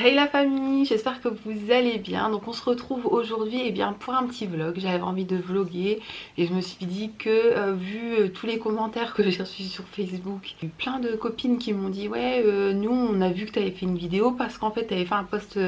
Hey la famille, j'espère que vous allez bien. Donc on se retrouve aujourd'hui pour un petit vlog. J'avais envie de vlogger et je me suis dit que vu tous les commentaires que j'ai reçus sur Facebook, il y a eu plein de copines qui m'ont dit ouais nous on a vu que tu avais fait une vidéo parce qu'en fait tu avais fait un post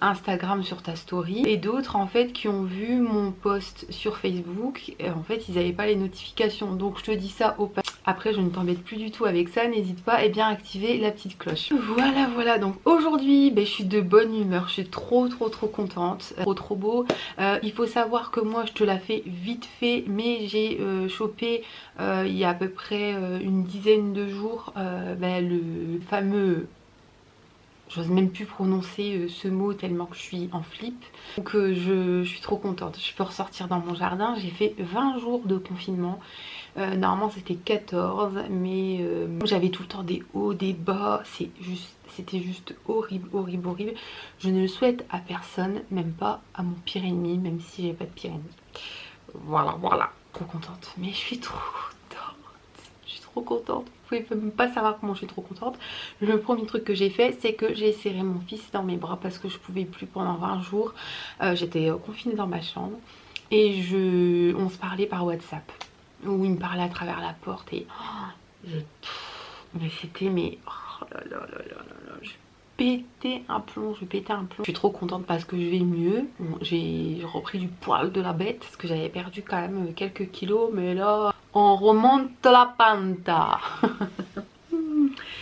Instagram sur ta story, et d'autres en fait qui ont vu mon post sur Facebook et en fait ils n'avaient pas les notifications. Donc je te dis ça au passage. Après je ne t'embête plus du tout avec ça, n'hésite pas à activer la petite cloche. Voilà, donc aujourd'hui je suis de bonne humeur, je suis trop contente, trop beau. Il faut savoir que moi je te la fais vite fait, mais j'ai chopé il y a à peu près une dizaine de jours le fameux... J'ose même plus prononcer ce mot tellement que je suis en flip. Donc je suis trop contente. Je peux ressortir dans mon jardin. J'ai fait 20 jours de confinement. Normalement c'était 14, mais j'avais tout le temps des hauts, des bas. C'était juste horrible. Je ne le souhaite à personne, même pas à mon pire ennemi, même si j'ai pas de pire ennemi. Voilà. Trop contente. Mais je suis trop contente. Je suis trop contente. Vous pouvez même pas savoir comment je suis trop contente. Le premier truc que j'ai fait, c'est que j'ai serré mon fils dans mes bras parce que je pouvais plus pendant 20 jours. J'étais confinée dans ma chambre et on se parlait par WhatsApp. Où il me parlait à travers la porte et mais c'était oh là, je pétais un plomb, Je suis trop contente parce que je vais mieux. J'ai repris du poil de la bête parce que j'avais perdu quand même quelques kilos, mais là on remonte la panta.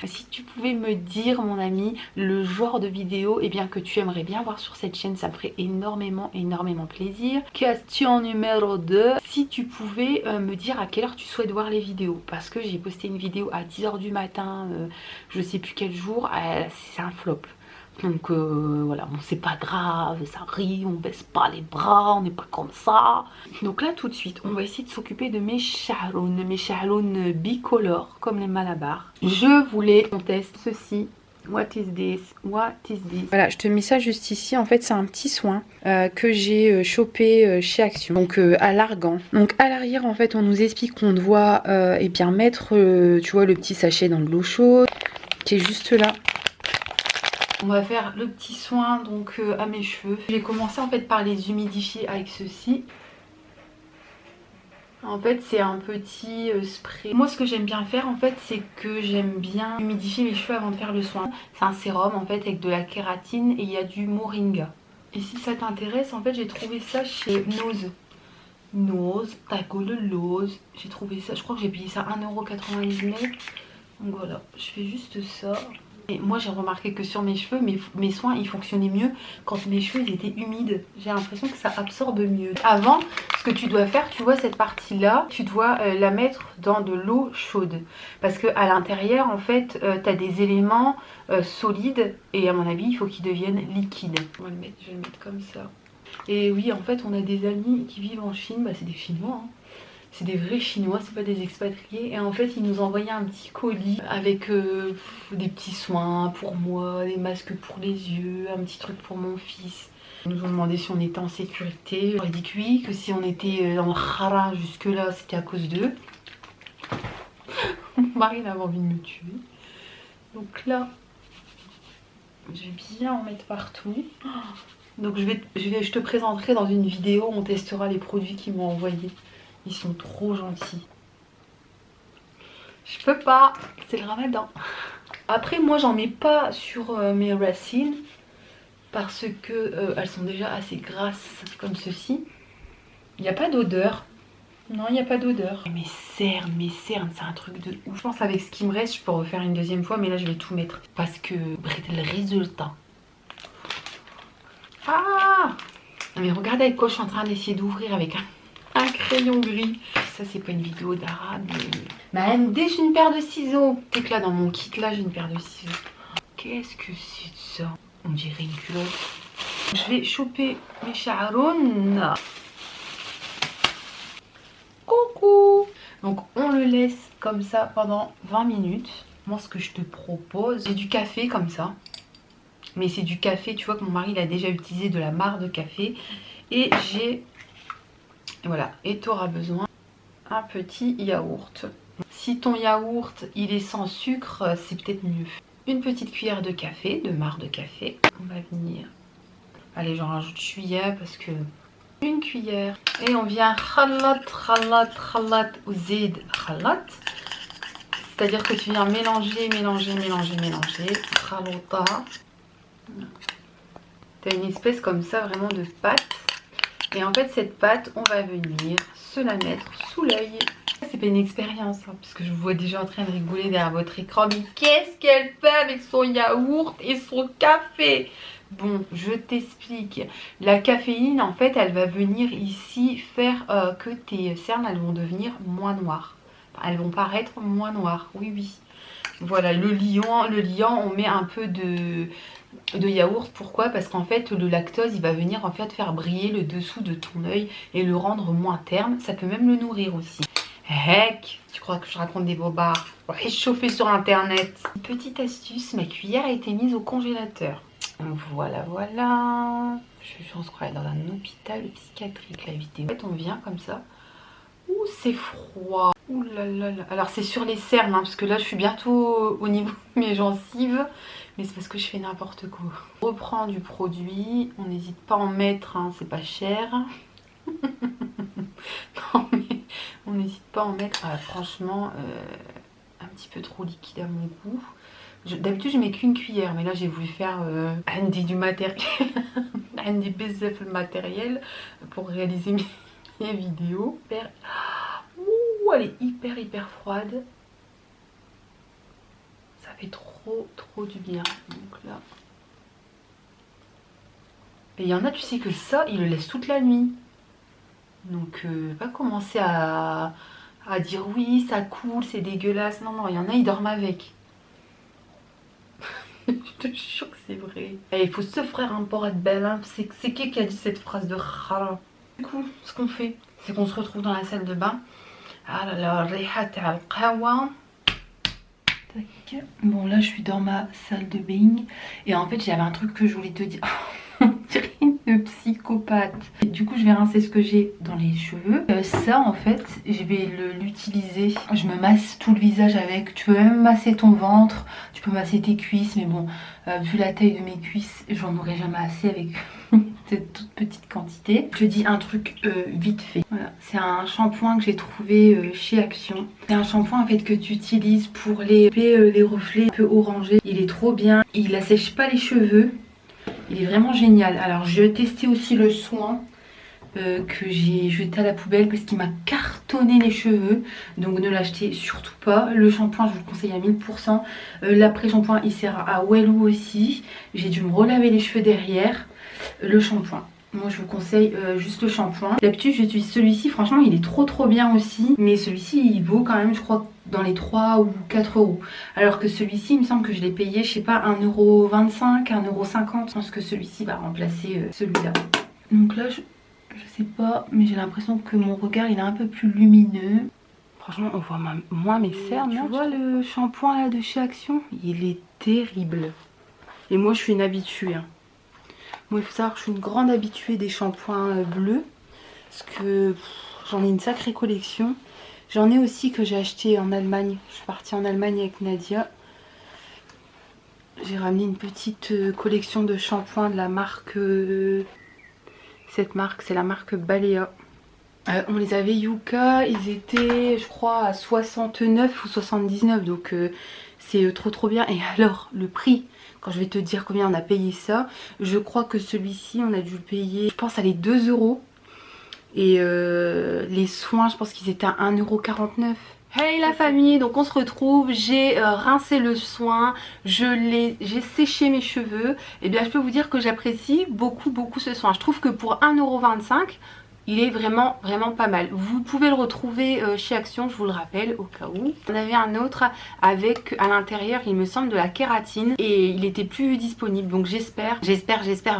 Si tu pouvais me dire mon ami le genre de vidéo que tu aimerais bien voir sur cette chaîne, ça me ferait énormément plaisir. Question numéro 2, si tu pouvais me dire à quelle heure tu souhaites voir les vidéos, parce que j'ai posté une vidéo à 10 h du matin, je sais plus quel jour, c'est un flop. Donc voilà, bon c'est pas grave, ça rit, on baisse pas les bras, on n'est pas comme ça. Donc là tout de suite, on va essayer de s'occuper de mes charlounes bicolores comme les malabars. Je voulais qu'on teste ceci. What is this? Voilà, je te mets ça juste ici. En fait, c'est un petit soin que j'ai chopé chez Action. Donc à l'argan. Donc à l'arrière, en fait, on nous explique qu'on doit mettre, tu vois, le petit sachet dans de l'eau chaude qui est juste là. On va faire le petit soin donc à mes cheveux. J'ai commencé en fait par les humidifier avec ceci. En fait c'est un petit spray. Moi ce que j'aime bien faire en fait c'est que j'aime bien humidifier mes cheveux avant de faire le soin. C'est un sérum en fait avec de la kératine et il y a du moringa. Et si ça t'intéresse, en fait j'ai trouvé ça chez Nose, Taco de Lose. J'ai trouvé ça, je crois que j'ai payé ça 1,99 €. Donc voilà, je fais juste ça. Et moi j'ai remarqué que sur mes cheveux, mes soins ils fonctionnaient mieux quand mes cheveux ils étaient humides. J'ai l'impression que ça absorbe mieux. Avant, ce que tu dois faire, tu vois cette partie là, tu dois la mettre dans de l'eau chaude. Parce que à l'intérieur en fait, tu as des éléments solides et à mon avis il faut qu'ils deviennent liquides. Je vais le mettre comme ça. Et oui, en fait on a des amis qui vivent en Chine, c'est des Chinois hein. C'est des vrais Chinois, c'est pas des expatriés. Et en fait, ils nous envoyaient un petit colis avec des petits soins pour moi, des masques pour les yeux, un petit truc pour mon fils. Ils nous ont demandé si on était en sécurité. J'aurais dit que oui, que si on était dans le hara jusque là, c'était à cause d'eux. Mon mari avait envie de me tuer. Donc là, je vais bien en mettre partout. Donc je te présenterai dans une vidéo, on testera les produits qu'ils m'ont envoyés. Ils sont trop gentils. Je peux pas, c'est le ramadan. Après moi j'en mets pas sur mes racines parce que elles sont déjà assez grasses comme ceci. Il n'y a pas d'odeur. Non, il n'y a pas d'odeur. Mes cernes, c'est un truc de ouf. Je pense avec ce qui me reste, je peux refaire une deuxième fois, mais là je vais tout mettre parce que le résultat. Ah! Mais regardez avec quoi je suis en train d'essayer d'ouvrir avec un crayon gris. Ça c'est pas une vidéo d'arabe mais dès j'ai une paire de ciseaux. C'est que là dans mon kit là j'ai une paire de ciseaux. Qu'est-ce que c'est ça? On dirait une culotte. Je vais choper mes charrounes. Coucou. Donc on le laisse comme ça pendant 20 minutes. Moi ce que je te propose, j'ai du café comme ça. Mais c'est du café, tu vois que mon mari il a déjà utilisé de la mare de café. Et j'ai... Voilà, et tu auras besoin un petit yaourt. Si ton yaourt il est sans sucre, c'est peut-être mieux. une petite cuillère de café, de marc de café. On va venir, allez j'en rajoute cuillère parce que une cuillère. Et on vient khalat, khalat, khalat ou zid khalat. C'est-à-dire que tu viens mélanger, mélanger, mélanger, mélanger. Khalota. Tu as une espèce comme ça vraiment de pâte. Et en fait cette pâte, on va venir se la mettre sous l'œil. C'est pas une expérience, hein, parce que je vous vois déjà en train de rigoler derrière votre écran. Mais qu'est-ce qu'elle fait avec son yaourt et son café? Bon, je t'explique. La caféine, en fait, elle va venir ici faire que tes cernes, elles vont devenir moins noires. Enfin, elles vont paraître moins noires, oui, oui. Voilà, le liant, on met un peu de yaourt. Pourquoi? Parce qu'en fait, le lactose, il va venir en fait faire briller le dessous de ton œil et le rendre moins terne. Ça peut même le nourrir aussi. Heck, tu crois que je raconte des bobards? Réchauffer sur internet. Petite astuce, ma cuillère a été mise au congélateur. Voilà, voilà. Je pense qu'on est dans un hôpital psychiatrique la vidéo. En fait, on vient comme ça. Ouh, c'est froid. Ouh là là là. Alors, c'est sur les cernes, hein, parce que là, je suis bientôt au niveau de mes gencives. Mais c'est parce que je fais n'importe quoi. On reprend du produit. On n'hésite pas à en mettre, hein, c'est pas cher. Non, mais on n'hésite pas à en mettre. Ah, franchement, un petit peu trop liquide à mon goût. D'habitude je mets qu'une cuillère, mais là j'ai voulu faire Andy du matériel, Andy Bezef le matériel pour réaliser mes vidéos. Ouh, elle est hyper froide. Ça fait trop du bien. Donc là. Et il y en a, tu sais que ça, ils le laissent toute la nuit. Donc pas commencer à dire oui, ça coule, c'est dégueulasse. Non, non, il y en a, ils dorment avec. Je te jure que c'est vrai. Et il faut se faire un port à belle, hein. C'est qui a dit cette phrase de khala? Du coup, ce qu'on fait, c'est qu'on se retrouve dans la salle de bain. Ah là là, rihat al-qawa. Bon, là je suis dans ma salle de bain. Et en fait, j'avais un truc que je voulais te dire. On dirait une psychopathe. Et du coup, je vais rincer ce que j'ai dans les cheveux. Ça, en fait, je vais l'utiliser. Je me masse tout le visage avec. Tu peux même masser ton ventre. Tu peux masser tes cuisses. Mais bon, vu la taille de mes cuisses, j'en aurai jamais assez avec cette toute petite quantité. Je te dis un truc vite fait. Voilà, c'est un shampoing que j'ai trouvé chez Action. C'est un shampoing en fait que tu utilises pour les reflets un peu orangés. Il est trop bien. Il assèche pas les cheveux. Il est vraiment génial. Alors j'ai testé aussi le soin que j'ai jeté à la poubelle parce qu'il m'a cartonné les cheveux. Donc ne l'achetez surtout pas. Le shampoing je vous le conseille à 1000%. L'après-shampoing il sert à Wellou aussi. J'ai dû me relaver les cheveux derrière. Le shampoing. Moi je vous conseille juste le shampoing. D'habitude j'utilise celui-ci, franchement il est trop bien aussi. Mais celui-ci il vaut quand même je crois dans les 3 ou 4 euros. Alors que celui-ci il me semble que je l'ai payé je sais pas 1,25€, 1,50€. Je pense que celui-ci va remplacer celui-là. Donc là je sais pas mais j'ai l'impression que mon regard il est un peu plus lumineux. Franchement on voit moins mes cernes. Tu vois le shampoing là de chez Action? Il est terrible. Et moi je suis une habituée hein. Moi il faut savoir que je suis une grande habituée des shampoings bleus. Parce que j'en ai une sacrée collection. J'en ai aussi que j'ai acheté en Allemagne. Je suis partie en Allemagne avec Nadia. J'ai ramené une petite collection de shampoings de la marque... cette marque, c'est la marque Balea. On les avait Yuka, ils étaient je crois à 69 ou 79. Donc c'est trop bien. Et alors le prix, quand je vais te dire combien on a payé ça, je crois que celui-ci on a dû le payer, je pense à les 2 euros. Et les soins je pense qu'ils étaient à 1,49 €. Hey la famille, donc on se retrouve, j'ai rincé le soin, j'ai séché mes cheveux. Et bien je peux vous dire que j'apprécie beaucoup ce soin. Je trouve que pour 1,25 €, il est vraiment pas mal. Vous pouvez le retrouver chez Action, je vous le rappelle au cas où. On avait un autre avec à l'intérieur il me semble de la kératine et il était plus disponible. Donc j'espère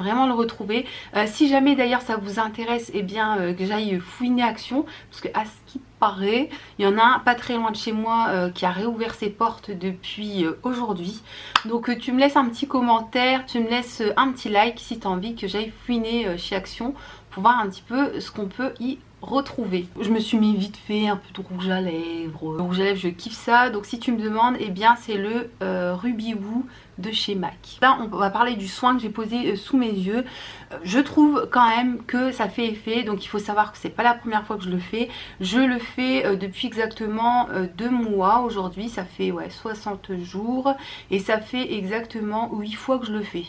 vraiment le retrouver. Si jamais d'ailleurs ça vous intéresse, et bien que j'aille fouiner Action. Parce que à ce qui paraît, il y en a un pas très loin de chez moi qui a réouvert ses portes depuis aujourd'hui. Donc tu me laisses un petit commentaire, tu me laisses un petit like si tu as envie que j'aille fouiner chez Action pour voir un petit peu ce qu'on peut y retrouver. Je me suis mis vite fait un peu de rouge à lèvres. Le rouge à lèvres, je kiffe ça. Donc si tu me demandes, eh bien c'est le Ruby Woo de chez MAC. Là on va parler du soin que j'ai posé sous mes yeux. Je trouve quand même que ça fait effet. Donc il faut savoir que c'est pas la première fois que je le fais. Je le fais depuis exactement 2 mois aujourd'hui. Ça fait 60 jours. Et ça fait exactement 8 fois que je le fais.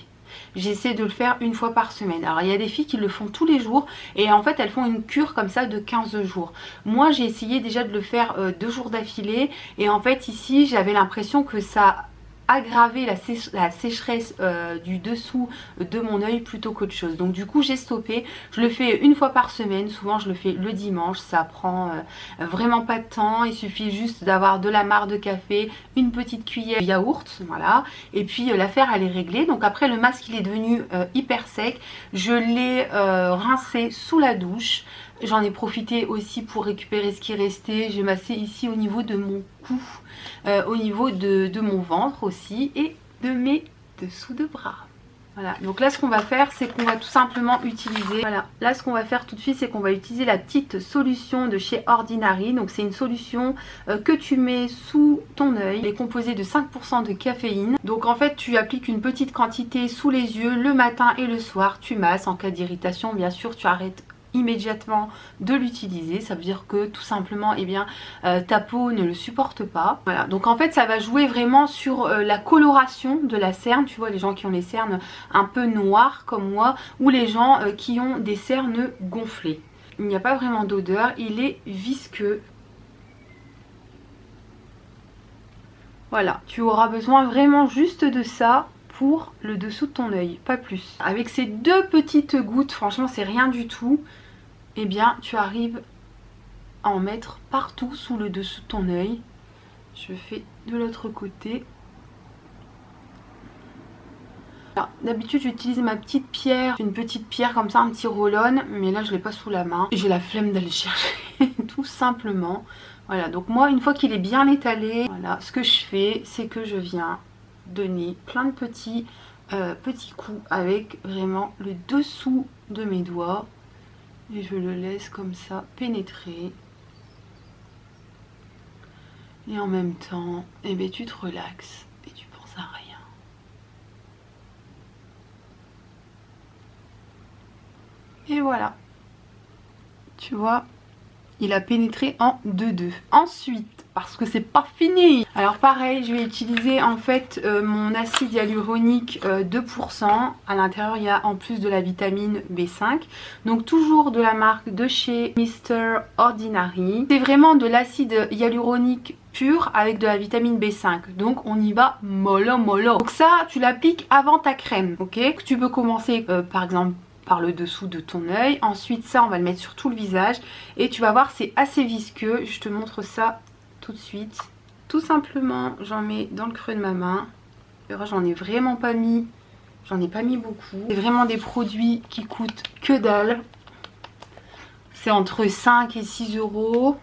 J'essaie de le faire une fois par semaine. Alors il y a des filles qui le font tous les jours et en fait elles font une cure comme ça de 15 jours. Moi j'ai essayé déjà de le faire 2 jours d'affilée et en fait ici j'avais l'impression que ça aggraver la sécheresse du dessous de mon œil plutôt qu'autre chose. Donc du coup j'ai stoppé. Je le fais une fois par semaine. Souvent je le fais le dimanche. Ça prend vraiment pas de temps. Il suffit juste d'avoir de la marc de café, une petite cuillère de yaourt, voilà. Et puis l'affaire elle est réglée. Donc après le masque il est devenu hyper sec. Je l'ai rincé sous la douche. J'en ai profité aussi pour récupérer ce qui restait. J'ai massé ici au niveau de mon cou, au niveau de mon ventre aussi et de mes dessous de bras. Voilà, donc là ce qu'on va faire c'est qu'on va tout simplement utiliser, voilà, là ce qu'on va faire tout de suite c'est qu'on va utiliser la petite solution de chez Ordinary. Donc c'est une solution que tu mets sous ton œil, elle est composée de 5% de caféine. Donc en fait tu appliques une petite quantité sous les yeux le matin et le soir, tu masses. En cas d'irritation bien sûr tu arrêtes immédiatement de l'utiliser. Ça veut dire que tout simplement eh bien ta peau ne le supporte pas. Voilà, donc en fait ça va jouer vraiment sur la coloration de la cerne. Tu vois, les gens qui ont les cernes un peu noires comme moi ou les gens qui ont des cernes gonflées. Il n'y a pas vraiment d'odeur, il est visqueux. Voilà, tu auras besoin vraiment juste de ça pour le dessous de ton œil, pas plus. Avec ces 2 petites gouttes, franchement c'est rien du tout, eh bien tu arrives à en mettre partout sous le dessous de ton œil. Je fais de l'autre côté. D'habitude j'utilise ma petite pierre, une petite pierre comme ça, un petit roll-on, mais là je l'ai pas sous la main. J'ai la flemme d'aller chercher tout simplement. Voilà, donc moi une fois qu'il est bien étalé, voilà, ce que je fais c'est que je viens donner plein de petits coups avec vraiment le dessous de mes doigts et je le laisse comme ça pénétrer. Et en même temps, eh bien, tu te relaxes et tu penses à rien. Et voilà. Tu vois, il a pénétré en 2-2. Ensuite, parce que c'est pas fini, alors pareil, je vais utiliser en fait mon acide hyaluronique 2%. À l'intérieur, il y a en plus de la vitamine B5. Donc toujours de la marque de chez Mr. Ordinary. C'est vraiment de l'acide hyaluronique pur avec de la vitamine B5. Donc on y va mollo mollo. Donc ça, tu l'appliques avant ta crème, ok? Tu peux commencer par exemple par le dessous de ton œil. Ensuite ça on va le mettre sur tout le visage et tu vas voir c'est assez visqueux. Je te montre ça tout de suite. Tout simplement j'en mets dans le creux de ma main. J'en ai vraiment pas mis, j'en ai pas mis beaucoup. C'est vraiment des produits qui coûtent que dalle. C'est entre 5 et 6 euros.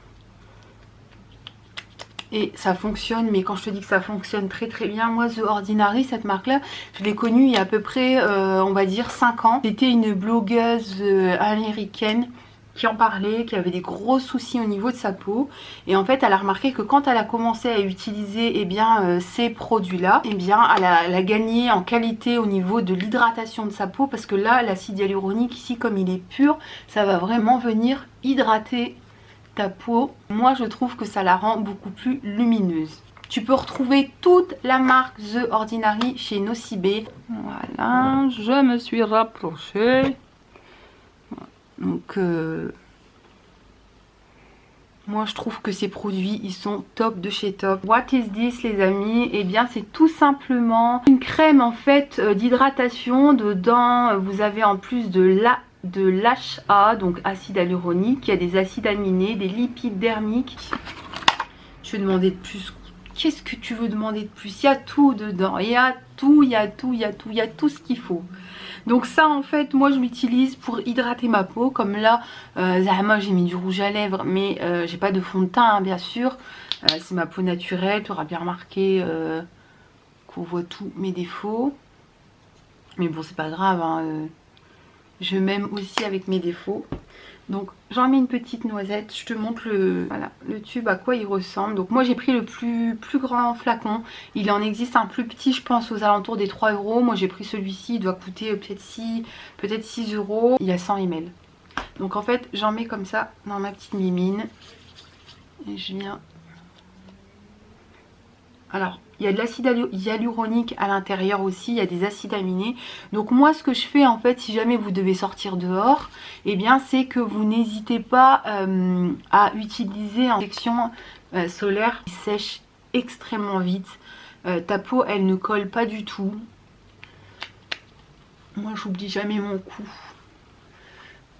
Et ça fonctionne, mais quand je te dis que ça fonctionne très très bien, moi The Ordinary, cette marque là, je l'ai connue il y a à peu près on va dire 5 ans. C'était une blogueuse américaine qui en parlait, qui avait des gros soucis au niveau de sa peau. Et en fait elle a remarqué que quand elle a commencé à utiliser ces produits là, elle a gagné en qualité au niveau de l'hydratation de sa peau. Parce que là l'acide hyaluronique ici comme il est pur, ça va vraiment venir hydrater ta peau. Moi je trouve que ça la rend beaucoup plus lumineuse. Tu peux retrouver toute la marque The Ordinary chez Nocibé. Voilà, je me suis rapprochée. Donc moi je trouve que ces produits ils sont top de chez top. What is this les amis? Eh bien c'est tout simplement une crème en fait d'hydratation. Dedans vous avez en plus de l'HA, donc acide hyaluronique, il y a des acides aminés, des lipides dermiques. Je vais demander de plus. Qu'est-ce que tu veux demander de plus? Il y a tout dedans, il y a tout, il y a tout, il y a tout, il y a tout ce qu'il faut. Donc ça en fait moi je l'utilise pour hydrater ma peau. Comme là moi j'ai mis du rouge à lèvres, mais j'ai pas de fond de teint hein, bien sûr. C'est ma peau naturelle, tu auras bien remarqué qu'on voit tous mes défauts. Mais bon c'est pas grave hein, Je m'aime aussi avec mes défauts. Donc j'en mets une petite noisette, je te montre voilà, le tube à quoi il ressemble. Donc moi j'ai pris le plus grand flacon, il en existe un plus petit je pense aux alentours des 3 euros. Moi j'ai pris celui-ci, il doit coûter peut-être 6 euros, il y a 100 ml. Donc en fait j'en mets comme ça dans ma petite mimine. Et je viens... Alors, il y a de l'acide hyaluronique à l'intérieur aussi, il y a des acides aminés. Donc moi, ce que je fais en fait, si jamais vous devez sortir dehors, eh bien c'est que vous n'hésitez pas à utiliser une protection solaire qui sèche extrêmement vite. Ta peau, elle ne colle pas du tout. Moi, j'oublie jamais mon cou.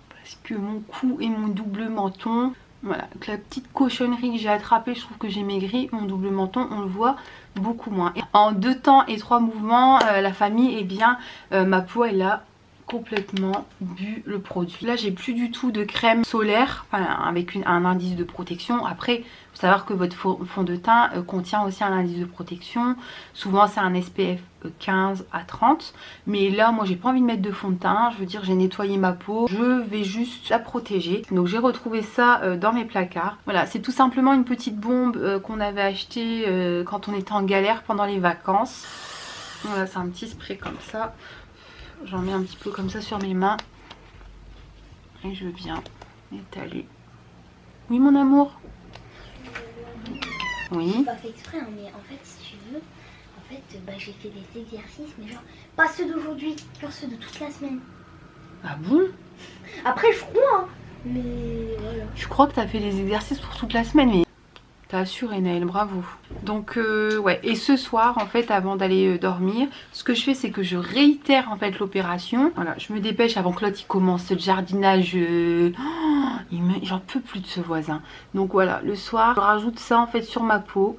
Parce que mon cou et mon double menton... Voilà, avec la petite cochonnerie que j'ai attrapée, je trouve que j'ai maigri. Mon double menton, on le voit beaucoup moins. Et en 2 temps et 3 mouvements, la famille, eh bien, ma peau, elle a complètement bu le produit. Là, j'ai plus du tout de crème solaire, enfin, avec un indice de protection. Après, il faut savoir que votre fond de teint contient aussi un indice de protection. Souvent, c'est un SPF 15 à 30. Mais là, moi, j'ai pas envie de mettre de fond de teint. Je veux dire, j'ai nettoyé ma peau. Je vais juste la protéger. Donc, j'ai retrouvé ça dans mes placards. Voilà, c'est tout simplement une petite bombe qu'on avait achetée quand on était en galère pendant les vacances. Voilà, c'est un petit spray comme ça. J'en mets un petit peu comme ça sur mes mains. Et je viens étaler. Oui, mon amour. Oui. J'ai pas fait exprès, hein, mais en fait, si tu veux, en fait, j'ai fait des exercices, mais genre, pas ceux d'aujourd'hui, genre ceux de toute la semaine. Ah bon? Après, je crois, hein, mais voilà. Je crois que tu as fait des exercices pour toute la semaine, mais... T'as assuré Naël, bravo. Donc ouais, et ce soir en fait avant d'aller dormir, ce que je fais c'est que je réitère en fait l'opération. Voilà, je me dépêche avant que l'autre il commence le jardinage. J'en peux plus de ce voisin. Donc voilà, le soir je rajoute ça en fait sur ma peau.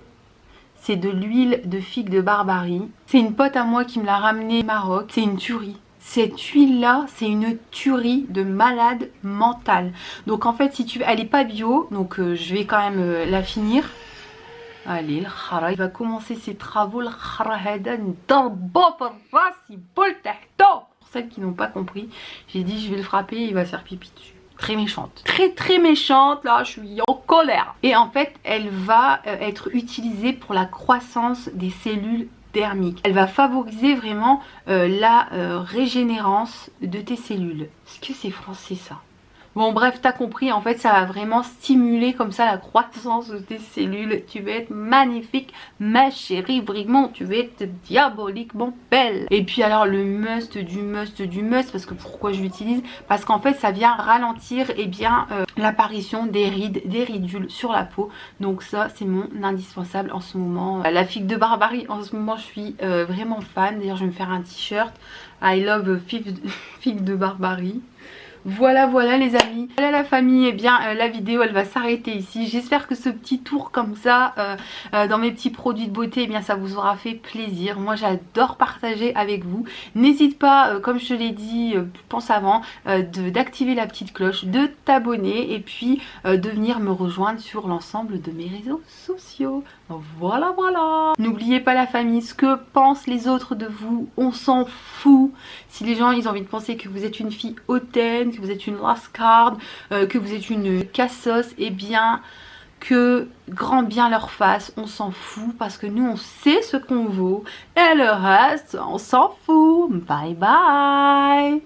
C'est de l'huile de figue de Barbarie. C'est une pote à moi qui me l'a ramené au Maroc. C'est une tuerie. Cette huile là c'est une tuerie de malade mental. Donc en fait si tu elle est pas bio, donc je vais quand même la finir. Allez, le khara il va commencer ses travaux. Le khara hada ndarbo بالراس يبول تحته. Pour celles qui n'ont pas compris, j'ai dit je vais le frapper et il va se faire pipi dessus. Très méchante, très méchante, là je suis en colère. Et en fait elle va être utilisée pour la croissance des cellules dermique. Elle va favoriser vraiment la régénérance de tes cellules. Est-ce que c'est français ça? Bon bref, t'as compris, en fait ça va vraiment stimuler comme ça la croissance de tes cellules. Tu vas être magnifique ma chérie, vraiment tu vas être diaboliquement belle. Et puis alors le must du must, parce que pourquoi je l'utilise? Parce qu'en fait ça vient ralentir l'apparition des rides, des ridules sur la peau. Donc ça c'est mon indispensable en ce moment. La figue de Barbarie, en ce moment je suis vraiment fan. D'ailleurs je vais me faire un t-shirt I love figue de Barbarie. Voilà les amis, voilà la famille, et bien la vidéo elle va s'arrêter ici. J'espère que ce petit tour comme ça dans mes petits produits de beauté, eh bien ça vous aura fait plaisir. Moi j'adore partager avec vous. N'hésite pas, comme je te l'ai dit, pense avant, d'activer la petite cloche, de t'abonner et puis de venir me rejoindre sur l'ensemble de mes réseaux sociaux. Voilà. N'oubliez pas la famille, ce que pensent les autres de vous, on s'en fout. Si les gens ils ont envie de penser que vous êtes une fille hautaine, que vous êtes une lascarde, que vous êtes une cassos, eh bien que grand bien leur fasse, on s'en fout parce que nous on sait ce qu'on vaut et le reste on s'en fout. Bye bye.